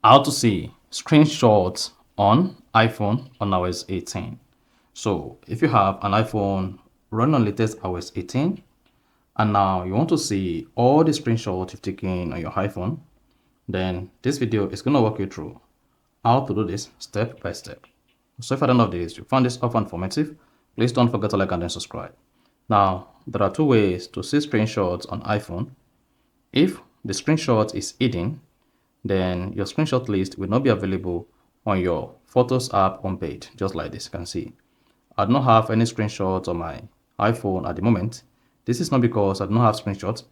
how to see screenshots on iPhone on iOS 18. So if you have an iPhone running on latest iOS 18 and now you want to see all the screenshots you've taken on your iPhone, then this video is going to walk you through how to do this step by step. So if at the end of this you found this often informative, please don't forget to like and then subscribe. Now there are two ways to see screenshots on iPhone. If the screenshot is hidden, then your screenshot list will not be available on your Photos app homepage, just like this. You can see I do not have any screenshots on my iPhone at the moment. This is not because I do not have screenshots,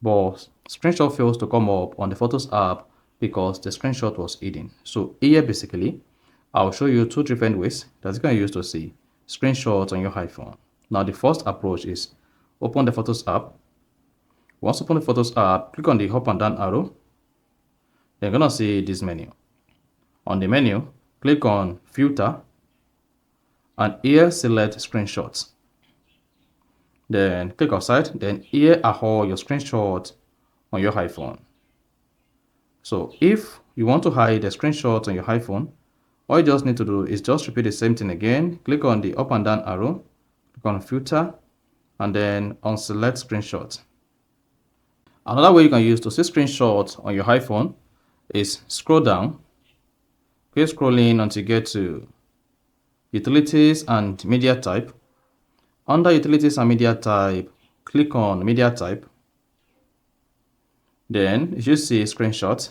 but screenshot fails to come up on the Photos app because the screenshot was hidden. So here basically I'll show you two different ways that you can use to see screenshots on your iPhone. Now the first approach is open the Photos app. Once open the Photos app, click on the up and down arrow. Then you're gonna see this menu. On the menu, click on Filter, and here select Screenshots. Then click outside. Then here are all your screenshots on your iPhone. So if you want to hide the screenshots on your iPhone, all you just need to do is just repeat the same thing again. Click on the up and down arrow, click on Filter, and then on Select Screenshots. Another way you can use to see screenshots on your iPhone is scroll down. Keep scrolling until you get to Utilities and Media Type. Under Utilities and Media Type, click on Media Type. Then you should see Screenshots.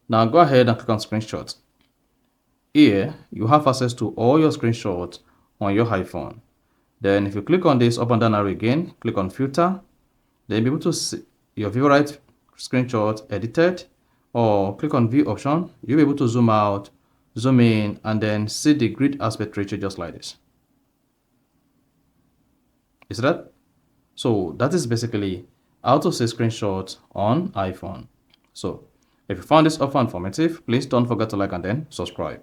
Now go ahead and click on Screenshots. Here, you have access to all your screenshots on your iPhone. Then if you click on this up and down arrow again, click on Filter, then you'll be able to see your favorite screenshot edited, or click on View option. You'll be able to zoom out, zoom in, and then see the grid aspect ratio just like this. Is that? So that is basically how to see screenshots on iPhone. So if you found this offer informative, please don't forget to like and then subscribe.